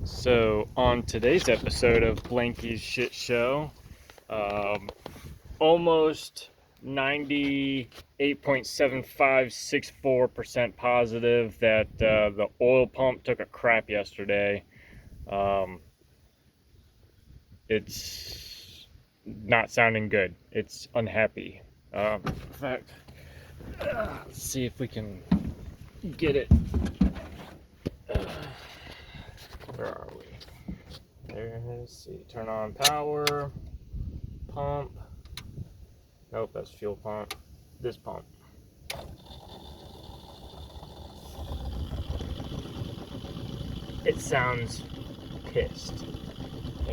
So, on today's episode of Blanky's Shit Show, almost 98.7564% positive that the oil pump took a crap yesterday. It's not sounding good. It's unhappy. In fact, let's see if we can get it. Where are we? Let's see. Turn on power. Pump. Nope, that's fuel pump. This pump. It sounds pissed.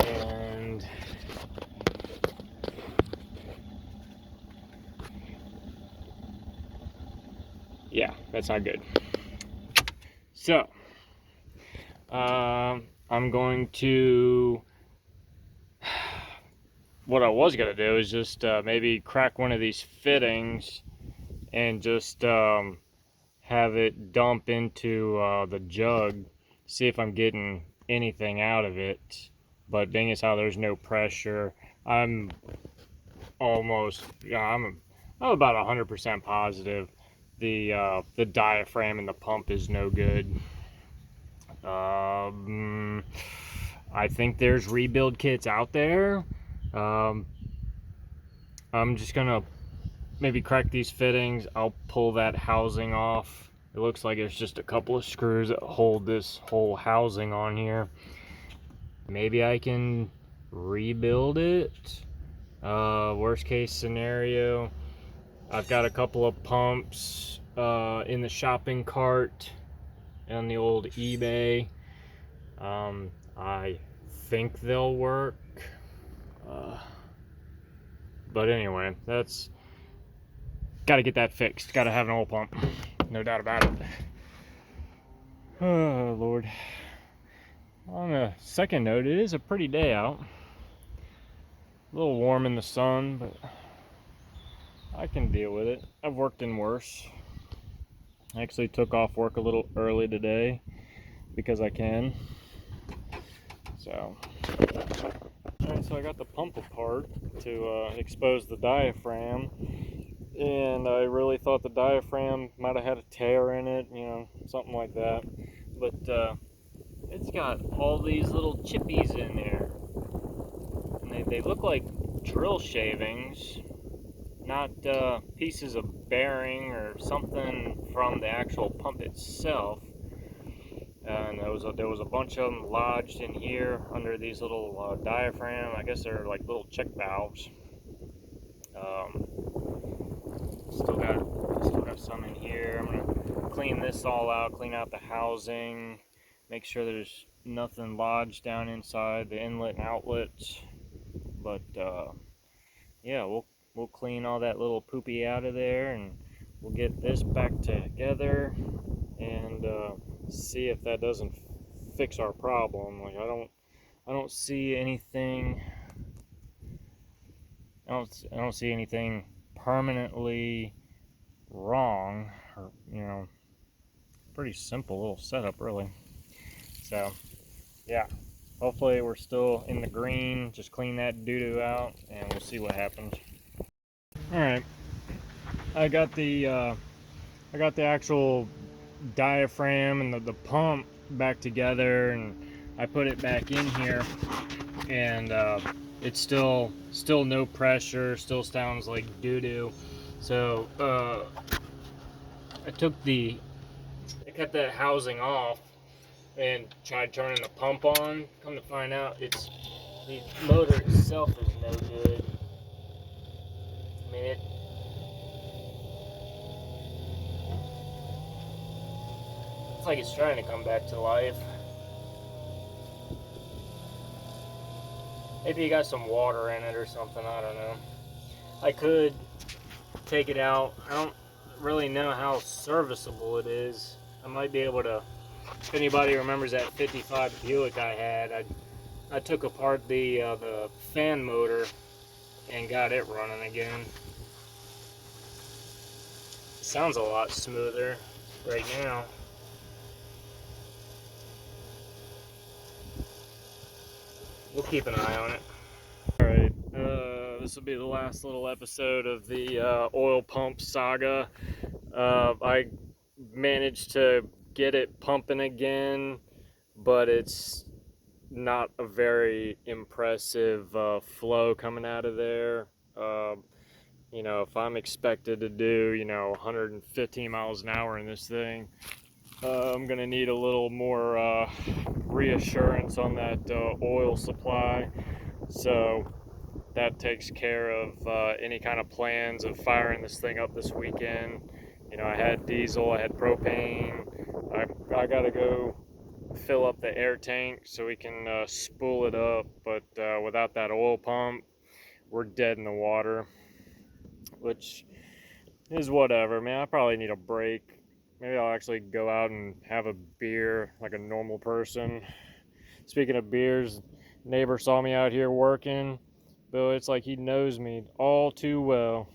And yeah, that's not good. So, I'm going to. What I was gonna do is just maybe crack one of these fittings and just have it dump into the jug, see if I'm getting anything out of it. But being as how there's no pressure, I'm almost, I'm about 100% positive the diaphragm in the pump is no good. I think there's rebuild kits out there. I'm just gonna maybe crack these fittings. I'll pull that housing off. It looks like it's just a couple of screws that hold this whole housing on here. Maybe I can rebuild it. Worst case scenario, I've got a couple of pumps in the shopping cart on the old eBay. I think they'll work. But anyway, that's got to get that fixed. Got to have an oil pump, no doubt about it. Oh Lord. On a second note, it is a pretty day out. A little warm in the sun, but I can deal with it. I've worked in worse. I actually took off work a little early today because I can. So, alright, so I got the pump apart to expose the diaphragm, and I really thought the diaphragm might have had a tear in it, something like that. But it's got all these little chippies in there, and they look like drill shavings, not pieces of bearing or something from the actual pump itself. And there was a bunch of them lodged in here under these little diaphragm. I guess they're like little check valves. Still got some in here. I'm gonna clean this all out, clean out the housing, make sure there's nothing lodged down inside the inlet and outlets. But yeah, we'll clean all that little poopy out of there, and we'll get this back together and see if that doesn't fix our problem. Like I don't see anything. I don't see anything permanently wrong, or pretty simple little setup really. So yeah, hopefully we're still in the green. Just clean that doo-doo out and we'll see what happens. All right, I got the actual diaphragm and the pump back together, and I put it back in here, and it's still no pressure, still sounds like doo-doo. So I cut that housing off and tried turning the pump on. Come to find out, the motor itself is no good. I mean, it's like it's trying to come back to life. Maybe you got some water in it or something, I don't know. I could take it out. I don't really know how serviceable it is. I might be able to, if anybody remembers that 55 Buick I had, I took apart the fan motor and got it running again. It sounds a lot smoother right now. we'll keep an eye on it. All right, this will be the last little episode of the oil pump saga. I managed to get it pumping again, but it's not a very impressive flow coming out of there. You know, if I'm expected to do, 115 miles an hour in this thing, I'm gonna need a little more reassurance on that oil supply. So that takes care of any kind of plans of firing this thing up this weekend. You know, I had diesel, I had propane. I gotta go fill up the air tank so we can spool it up, but without that oil pump, we're dead in the water, which is whatever, man. I probably need a break. Maybe I'll actually go out and have a beer like a normal person. Speaking of beers, neighbor saw me out here working, but it's like he knows me all too well.